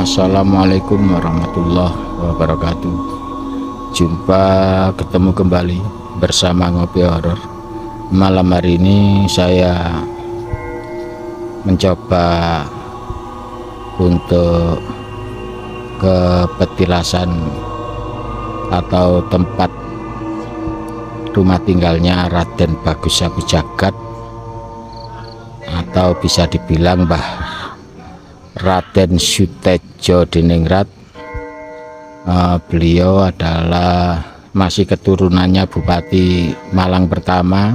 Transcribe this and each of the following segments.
Assalamualaikum warahmatullahi wabarakatuh. Jumpa ketemu kembali bersama Ngopi Horor. Malam hari ini saya mencoba untuk ke petilasan atau tempat rumah tinggalnya Raden Bagus Sabu Jagat, atau bisa dibilang Raden Sutejo Diningrat. Beliau adalah masih keturunannya Bupati Malang pertama,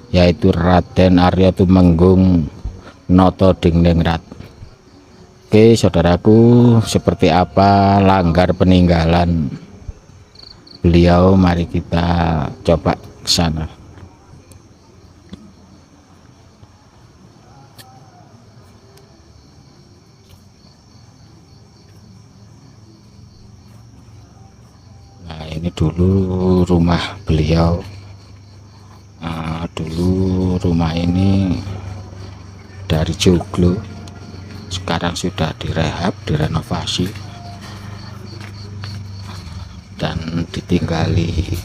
yaitu Raden Arya Tumenggung Noto Diningrat. Oke saudaraku, seperti apa langgar peninggalan beliau? Mari kita coba ke sana. Nah, ini dulu rumah beliau. Dulu rumah ini dari joglo, sekarang sudah direhab, direnovasi, dan ditinggali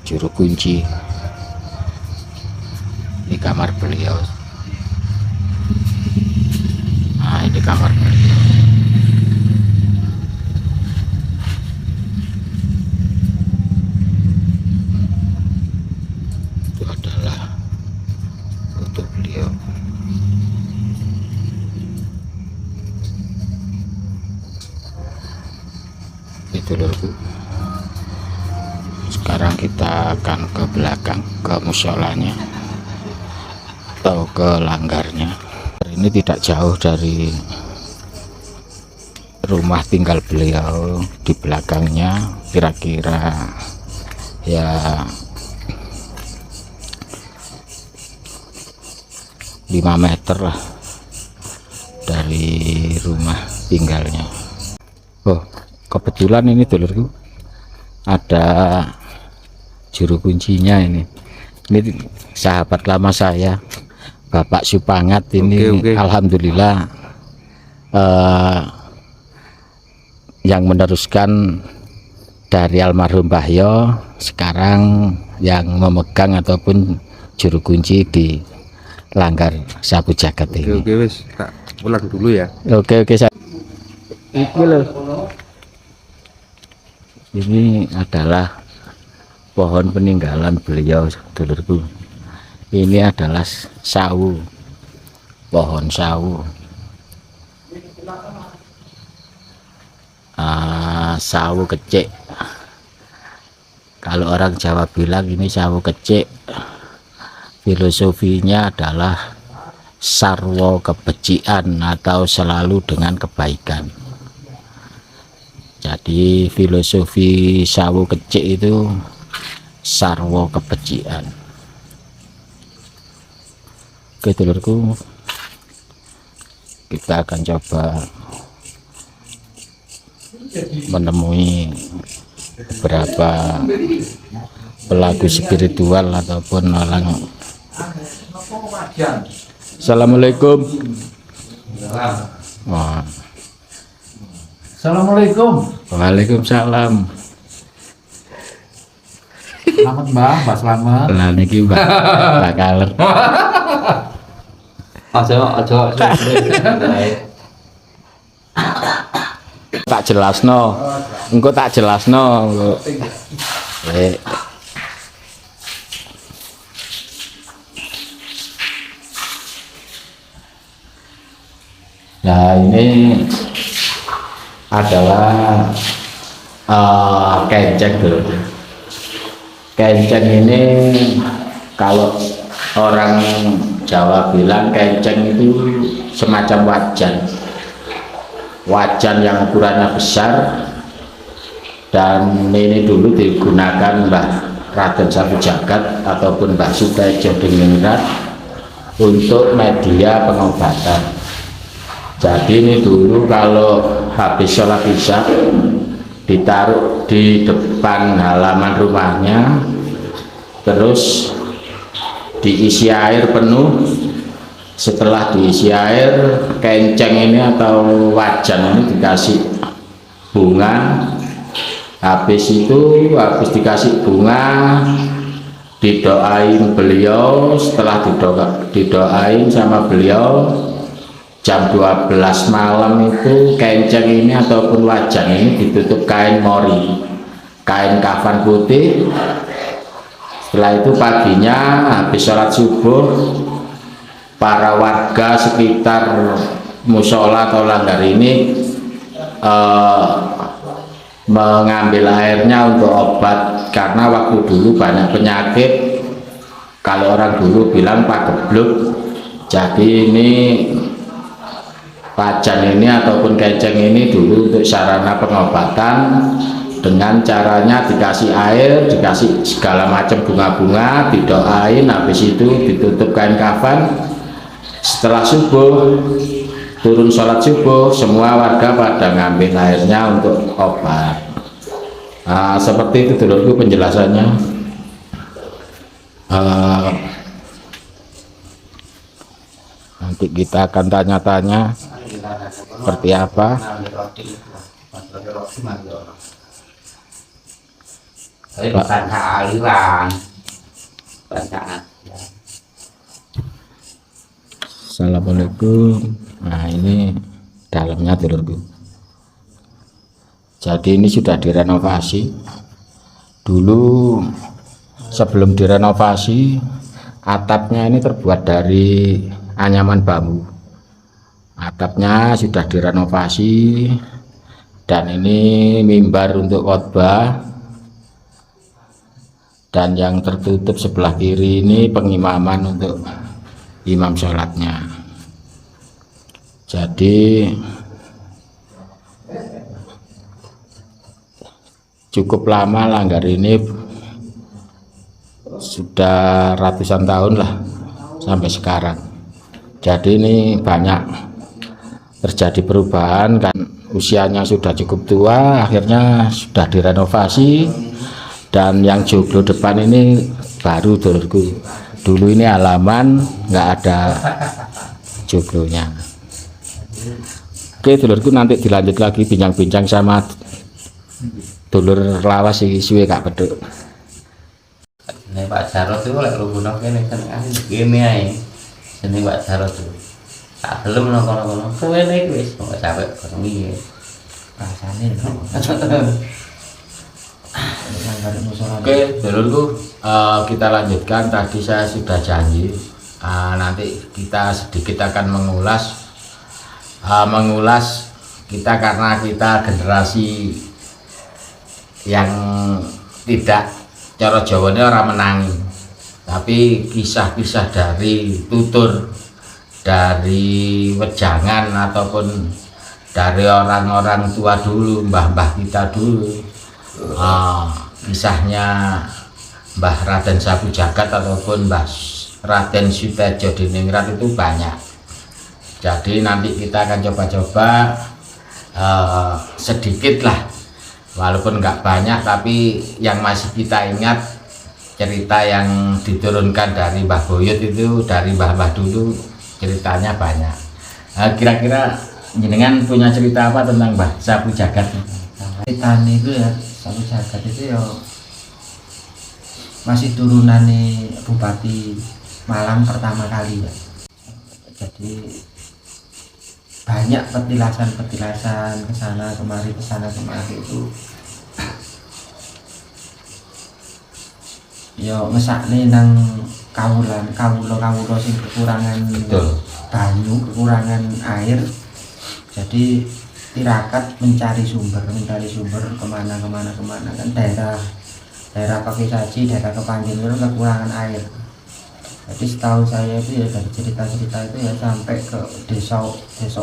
juru kunci. Ini kamar beliau. Nah, ini kamar beliau. Itu adalah untuk beliau. Itu dulu. Sekarang kita akan ke belakang, ke musolanya atau ke langgarnya. Ini tidak jauh dari rumah tinggal beliau. Di belakangnya kira-kira ya 5 meter lah dari rumah tinggalnya. Oh, kebetulan ini dulurku ada juru kuncinya. Ini sahabat lama saya, Bapak Supangat. Ini okay. Alhamdulillah yang meneruskan dari almarhum Bahyo, sekarang yang memegang ataupun juru kunci di langgar Sabu Jagat ini. Oke, wis tak pulang dulu ya. Oke saya. Ini adalah pohon peninggalan beliau, dulurku. Ini adalah sawu, pohon sawu. Sawu kecik. Kalau orang Jawa bilang ini sawu kecik, filosofinya adalah sarwo kebecikan atau selalu dengan kebaikan. Jadi filosofi sawu kecik itu sarwo kebecikan. Oke dulurku, kita akan coba menemui beberapa pelaku spiritual ataupun orang. Assalamualaikum. Wah. Assalamualaikum. Waalaikumsalam. Selamat Mbak selamat. Lah niki Mbak Kaler. Aja. Tak jelasno. Engko tak jelasno. Nah, ini adalah kenceng dulu. Kenceng ini kalau orang Jawa bilang kenceng itu semacam wajan yang ukurannya besar, dan ini dulu digunakan Mbah Raden Sabu Jagat ataupun Mbah Sutejo Diningrat untuk media pengobatan. Jadi ini dulu kalau habis sholat isya ditaruh di depan halaman rumahnya, terus diisi air penuh, Setelah diisi air, kenceng ini atau wajan ini dikasih bunga. Habis dikasih bunga, didoain beliau. Setelah didoain sama beliau, jam 12 malam itu kenceng ini ataupun wajan ini ditutup kain mori, kain kafan putih. Setelah itu paginya habis sholat subuh, para warga sekitar musola atau langgar ini mengambil airnya untuk obat, karena waktu dulu banyak penyakit, kalau orang dulu bilang pagebluk. Jadi ini wajan ini ataupun kenceng ini dulu untuk sarana pengobatan, dengan caranya dikasih air, dikasih segala macam bunga-bunga, didoain, habis itu ditutup kain kafan. Setelah subuh, turun sholat subuh, semua warga pada ngambil airnya untuk obat. Nah, seperti itu dulurku penjelasannya. Nanti kita akan tanya-tanya seperti apa. Assalamualaikum. Nah, ini dalamnya dulurku. Jadi ini sudah direnovasi. Dulu sebelum direnovasi, atapnya ini terbuat dari anyaman bambu. Atapnya sudah direnovasi, dan ini mimbar untuk khotbah, dan yang tertutup sebelah kiri ini pengimaman untuk imam sholatnya. Jadi cukup lama langgar ini, sudah ratusan tahun lah sampai sekarang. Jadi ini banyak terjadi perubahan, kan usianya sudah cukup tua, akhirnya sudah direnovasi. Dan yang joglo depan ini baru dulurku. Dulu ini halaman nggak ada joglonya. Oke dulurku, nanti dilanjut lagi bincang-bincang sama dulur lawas iki suwe Kak Peduk. Nek Pak Jarot itu lek rubuno kene kene ae. Jenenge Pak Jarot itu. Tak gelem nang kono-kono. Suwe nek wis kok sampe kono iki. Rasane Oke dulurku, kita lanjutkan. Tadi saya sudah janji nanti kita sedikit akan mengulas kita, karena kita generasi yang tidak, cara Jawane orang menangi, tapi kisah-kisah dari tutur, dari wejangan, ataupun dari orang-orang tua dulu, mbah-mbah kita dulu. Kisahnya Mbah Raden Sapu Jagat ataupun Mbah Raden Sutejo Diningrat itu banyak. Jadi nanti kita akan coba-coba sedikit lah, walaupun nggak banyak, tapi yang masih kita ingat cerita yang diturunkan dari Mbah Boyot itu, dari mbah-mbah dulu ceritanya banyak. Kira-kira jenengan punya cerita apa tentang Mbah Sapu Jagat? Ceritanya itu ya, Sapu Jagat itu ya masih turunannya Bupati Malang pertama kali ya. Jadi banyak petilasan kesana kemari itu ya ngesakne nang kawula sing kekurangan banyu, kekurangan air. Jadi tirakat mencari sumber kemana kan daerah Pakai Saji, daerah Kepanjen itu kekurangan air. Jadi setahu saya itu ya, dari cerita-cerita itu ya, sampai ke desa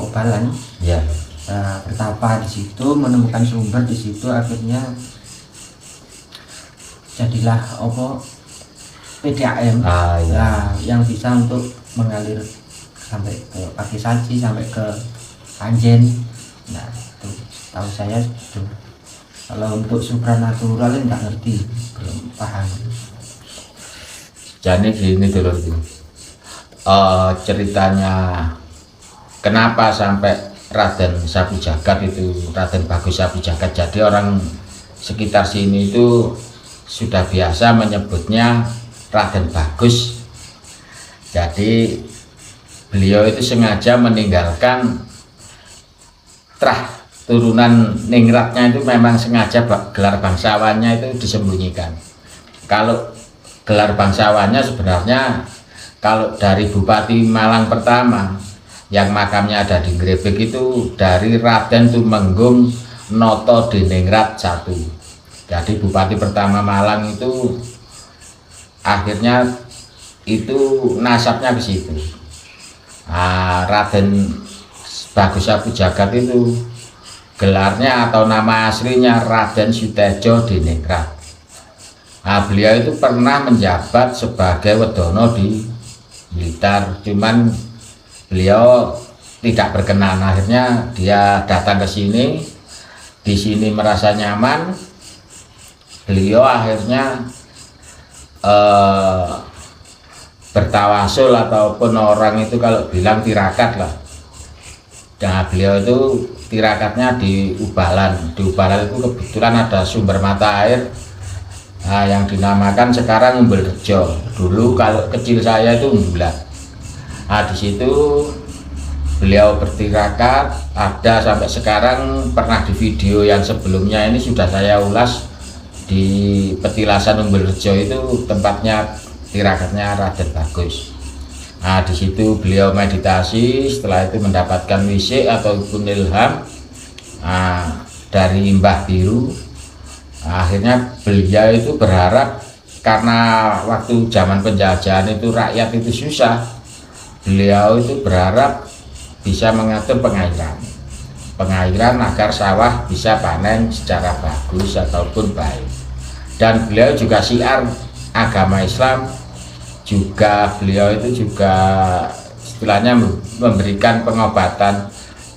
Ubalan ya, bertapa di situ, menemukan sumber di situ, akhirnya jadilah PDAM ya, yang bisa untuk mengalir sampai ke Pakai Saji, sampai ke Panjen. Nah itu tahu saya itu. Kalau untuk supranatural nggak ngerti, belum paham. Jadi gini dulu, ceritanya kenapa sampai Raden Sapu Jagat itu, Raden Bagus Sapu Jagat. Jadi orang sekitar sini itu sudah biasa menyebutnya Raden Bagus. Jadi beliau itu sengaja meninggalkan turunan ningratnya, itu memang sengaja gelar bangsawannya itu disembunyikan. Kalau gelar bangsawannya sebenarnya, kalau dari Bupati Malang pertama yang makamnya ada di Grebek itu dari Raden Tumenggung Noto Diningrat I. Jadi Bupati pertama Malang itu akhirnya itu nasabnya ke situ. Raden Bagus Sapu Jagat itu gelarnya atau nama aslinya Raden Sutejo Diningrat. Beliau itu pernah menjabat sebagai Wedono di Blitar, cuman beliau tidak berkenan. Akhirnya dia datang ke sini, di sini merasa nyaman. Beliau akhirnya bertawasul, ataupun orang itu kalau bilang tirakat lah. Nah, beliau itu tirakatnya di Ubalan. Di Ubalan itu kebetulan ada sumber mata air yang dinamakan sekarang Umbul Rejo. Dulu kalau kecil saya itu Umbulan. Di situ beliau bertirakat, ada sampai sekarang. Pernah di video yang sebelumnya ini sudah saya ulas, di Petilasan Umbul Rejo itu tempatnya tirakatnya Raden Bagus. Di situ beliau meditasi, setelah itu mendapatkan wisik ataupun ilham dari Mbah Biru. Akhirnya beliau itu berharap, karena waktu zaman penjajahan itu rakyat itu susah, beliau itu berharap bisa mengatur pengairan agar sawah bisa panen secara bagus ataupun baik. Dan beliau juga syiar agama Islam, juga beliau itu juga istilahnya memberikan pengobatan.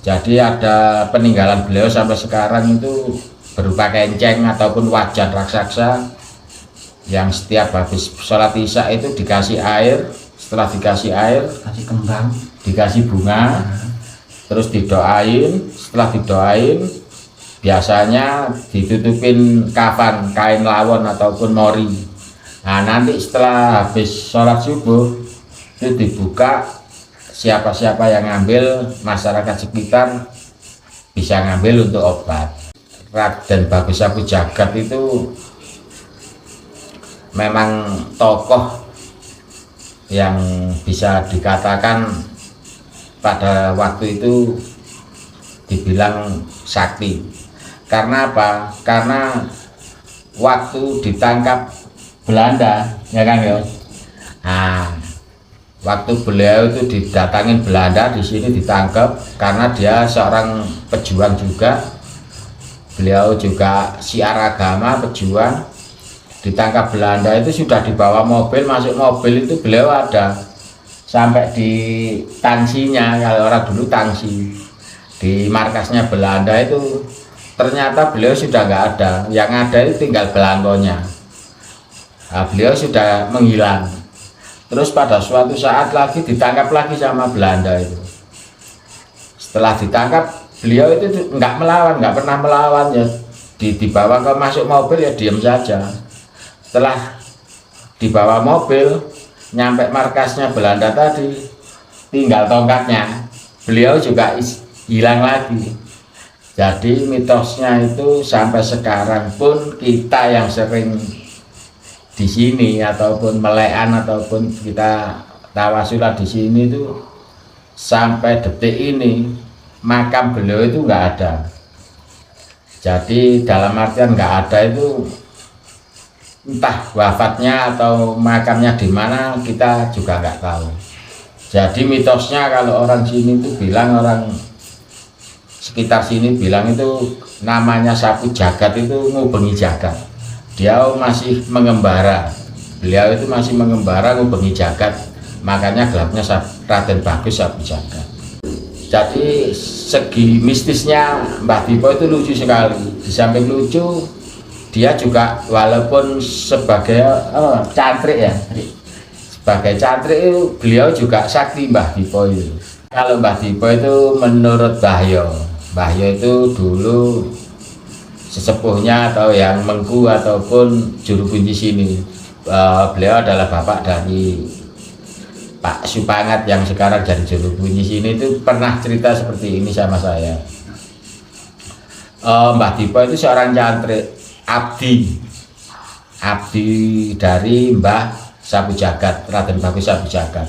Jadi ada peninggalan beliau sampai sekarang itu berupa kenceng ataupun wajan raksasa yang setiap habis sholat isya itu dikasih air. Setelah dikasih air, kasih kembang, dikasih bunga, terus didoain. Setelah didoain, biasanya ditutupin kafan, kain lawon ataupun mori. Nanti setelah habis sholat subuh itu dibuka, siapa-siapa yang ngambil, masyarakat sekitar bisa ngambil untuk obat. Raden Bagus Sapu Jagat itu memang tokoh yang bisa dikatakan pada waktu itu dibilang sakti. Karena apa? Karena waktu ditangkap Belanda, ya kan ya. Waktu beliau itu didatangin Belanda, di sini ditangkap karena dia seorang pejuang juga. Beliau juga syiar agama, pejuang. Ditangkap Belanda itu sudah dibawa mobil, masuk mobil itu beliau ada sampai di tangsinya, kalau orang dulu tangsi di markasnya Belanda itu, ternyata beliau sudah nggak ada, yang ada itu tinggal belangkonya. Beliau sudah menghilang. Terus pada suatu saat lagi ditangkap lagi sama Belanda itu. Setelah ditangkap, beliau itu nggak melawan, nggak pernah melawan ya. Dibawa ke masuk mobil ya diam saja. Setelah dibawa mobil nyampe markasnya Belanda tadi, tinggal tongkatnya, beliau juga hilang lagi. Jadi mitosnya itu sampai sekarang pun kita yang sering di sini ataupun melekan ataupun kita tawasulah di sini itu sampai detik ini makam beliau itu nggak ada. Jadi dalam artian nggak ada itu, entah wafatnya atau makamnya di mana kita juga nggak tahu. Jadi mitosnya kalau orang sini itu bilang, orang sekitar sini bilang itu namanya Sapu Jagat itu ngubengi jagat. Dia masih mengembara, beliau itu masih mengembara ngubengi jagat, makanya gelapnya Raden Bagus Sapu Jagat. Jadi segi mistisnya Mbah Dipo itu lucu sekali. Di samping lucu, dia juga walaupun sebagai cantrik ya, sebagai cantrik itu beliau juga sakti Mbah Dipo itu. Kalau Mbah Dipo itu menurut Mbah Yo itu dulu sesepuhnya atau yang mengku ataupun juru kunci sini. Beliau adalah bapak dari Pak Supangat yang sekarang jadi juru kunci sini, itu pernah cerita seperti ini sama saya. Mbah Dipo itu seorang cantrik abdi dari Mbah Sabu Jagat, Raden Bagus Sabu Jagat.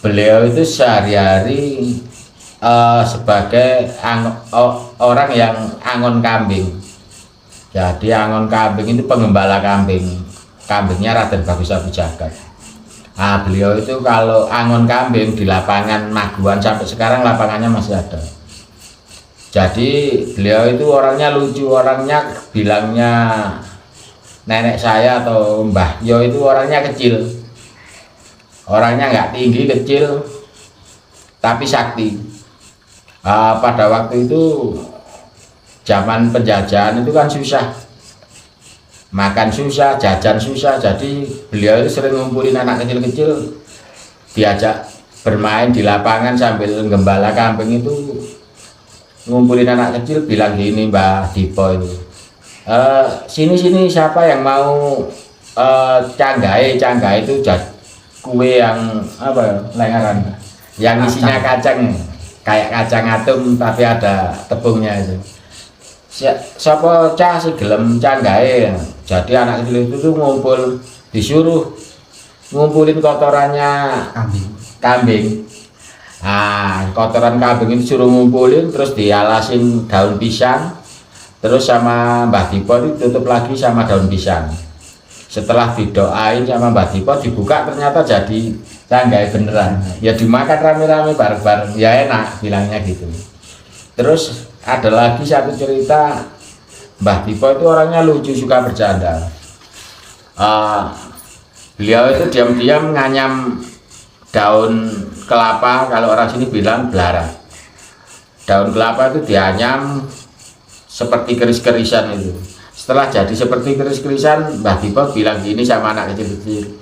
Beliau itu sehari-hari sebagai orang yang angon kambing. Jadi angon kambing itu pengembala kambingnya Raden Bagus Sabu Jagat. Nah, beliau itu kalau angon kambing di lapangan Maguan, sampai sekarang lapangannya masih ada. Jadi beliau itu orangnya lucu, orangnya bilangnya nenek saya atau Mbah Yo itu orangnya kecil, orangnya nggak tinggi, kecil tapi sakti. Pada waktu itu zaman penjajahan itu kan susah, makan susah, jajan susah, jadi beliau itu sering ngumpulin anak kecil-kecil, diajak bermain di lapangan sambil gembala kambing. Itu ngumpulin anak kecil, bilang gini Mbah Dipo itu, sini siapa yang mau canggai itu kue yang apa lengaran, yang isinya kacang, kayak kacang atum tapi ada tepungnya itu. Siapa cah sih gelem canggai. Jadi anak kecil itu tuh ngumpul, disuruh ngumpulin kotorannya kambing. Nah, kotoran kambing itu suruh ngumpulin, terus dialasin daun pisang, terus sama Mbah Dipo ditutup lagi sama daun pisang. Setelah didoain sama Mbah Dipo, dibuka ternyata jadi canggai beneran. Ya dimakan rame-rame bareng-bareng, ya enak bilangnya gitu. Terus ada lagi satu cerita, Mbah Dipo itu orangnya lucu, suka bercanda. Beliau itu diam-diam nganyam daun kelapa, kalau orang sini bilang belara. Daun kelapa itu dianyam seperti keris-kerisan itu. Setelah jadi seperti keris-kerisan, Mbah Dipo bilang gini sama anak kecil-kecil,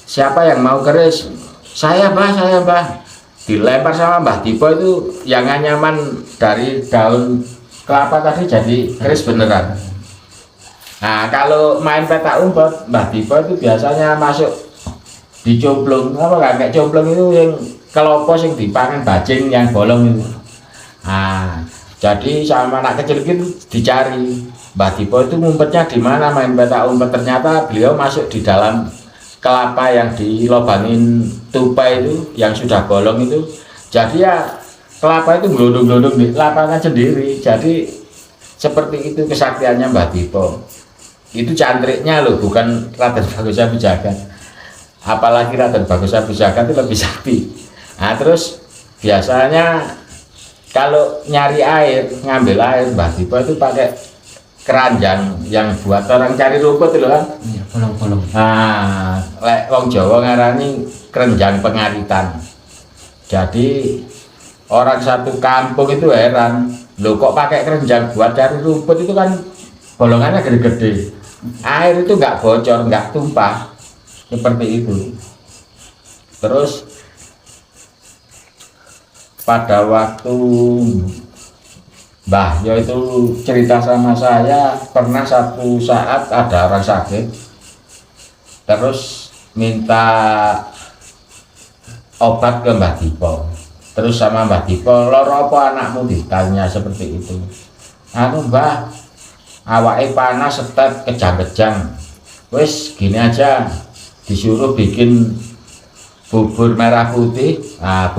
siapa yang mau keris? Saya Mbah. Dilempar sama Mbah Dipo itu yang anyaman dari daun kelapa tadi jadi keris beneran. Nah, kalau main petak umpet, Mbah Dipo itu biasanya masuk dicomplung, kayak complung itu yang kelopo yang dipangan bajing yang bolong itu. Nah, jadi sama anak kecil itu dicari Mbah Dipo itu ngumpetnya di mana main petak umpet. Ternyata beliau masuk di dalam kelapa yang dilobangin tupai itu yang sudah bolong itu. Jadi ya kelapa itu gelundung-gelundung di lapangan sendiri. Jadi seperti itu kesaktiannya Mbah Dipo. Itu cantriknya loh, bukan Raden Bagus Sabu Jagat. Apalagi Raden Bagus Sabu Jagat itu lebih sakti. Nah, terus biasanya kalau nyari air, ngambil air, Mbah Dipo itu pakai keranjang yang buat orang cari rumput itu kan. Iya, bolong-bolong. Nah, lek wong Jawa ngarani keranjang pengaritan. Jadi orang satu kampung itu heran, loh kok pakai keranjang buat cari rumput, itu kan bolongannya gede-gede. Air itu nggak bocor, nggak tumpah. Seperti itu. Terus pada waktu Mbah Yo itu cerita sama saya, pernah satu saat ada orang sakit, terus minta obat ke Mbah Dipo. Terus sama Mbah Dipo, loro apa anakmu, ditanya seperti itu. Anu Mbah, awake panas, setet, kejang-kejang. Wis gini aja, disuruh bikin bubur merah putih. Nah,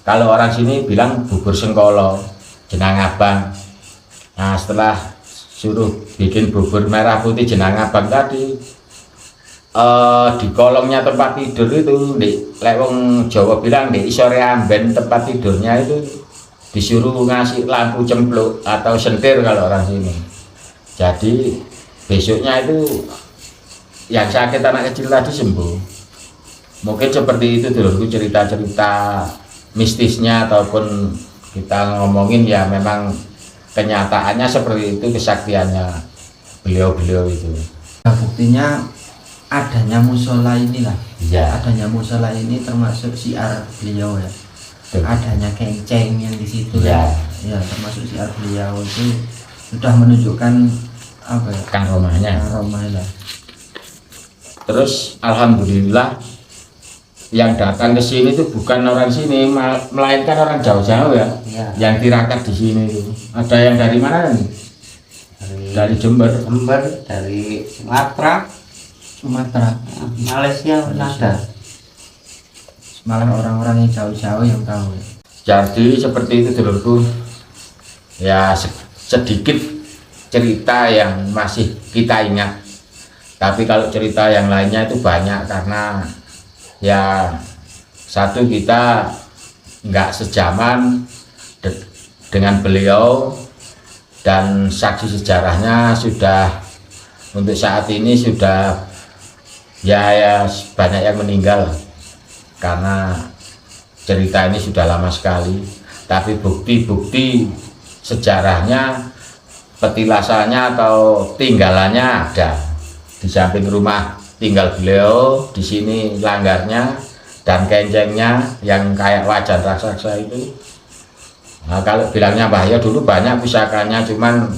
kalau orang sini bilang bubur sengkolo, jenang abang. Nah, setelah suruh bikin bubur merah putih jenang abang tadi, di kolongnya tempat tidur itu, lek wong Jawa bilang di isore amben tempat tidurnya itu disuruh ngasih lampu cempluk atau sentir kalau orang sini. Jadi besoknya itu yang sakit anak kecil tadi sembuh. Mungkin seperti itu dulu cerita-cerita mistisnya, ataupun kita ngomongin ya memang kenyataannya seperti itu kesaktiannya beliau-beliau itu. Nah, buktinya adanya musola inilah, Ya. adanya musola ini termasuk siar beliau ya. Betul. Adanya kenceng yang di situ Ya. ya termasuk siar beliau itu sudah menunjukkan apa ya, Kang rumahnya. aroma lah. Terus alhamdulillah yang datang ke sini itu bukan orang sini, melainkan orang jauh-jauh ya. Ya. Yang tirakat di sini itu. Ada yang dari mana nih? Dari Jember. Jember, dari Sumatera, Sumatera, Malaysia pun ada. malah orang-orang yang jauh-jauh yang tahu ya. Jadi seperti itu dulurku. Ya sedikit cerita yang masih kita ingat. Tapi kalau cerita yang lainnya itu banyak karena ya satu kita nggak sejaman dengan beliau dan saksi sejarahnya sudah untuk saat ini sudah ya banyak yang meninggal karena cerita ini sudah lama sekali, tapi bukti-bukti sejarahnya, petilasannya atau tinggalannya ada di samping rumah tinggal beliau, di sini langgarnya dan kencengnya yang kayak wajan raksasa itu. Nah, kalau bilangnya bahaya dulu banyak pusakanya, cuman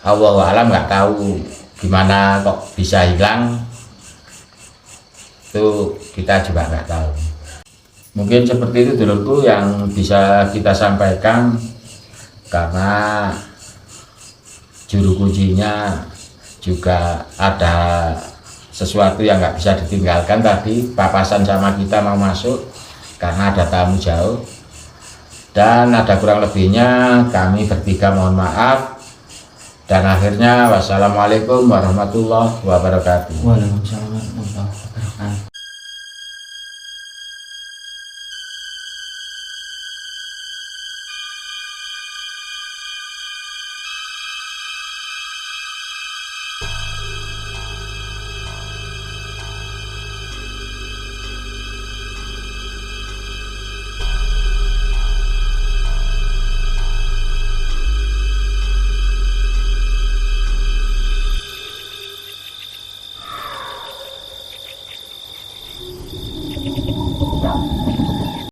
Allah alam nggak tahu gimana kok bisa hilang, itu kita juga nggak tahu. Mungkin seperti itu dulurku yang bisa kita sampaikan, karena juru kuncinya juga ada sesuatu yang nggak bisa ditinggalkan. Tadi papasan sama kita mau masuk karena ada tamu jauh, dan ada kurang lebihnya kami bertiga mohon maaf, dan akhirnya wassalamualaikum warahmatullahi wabarakatuh. Waalaikumsalam.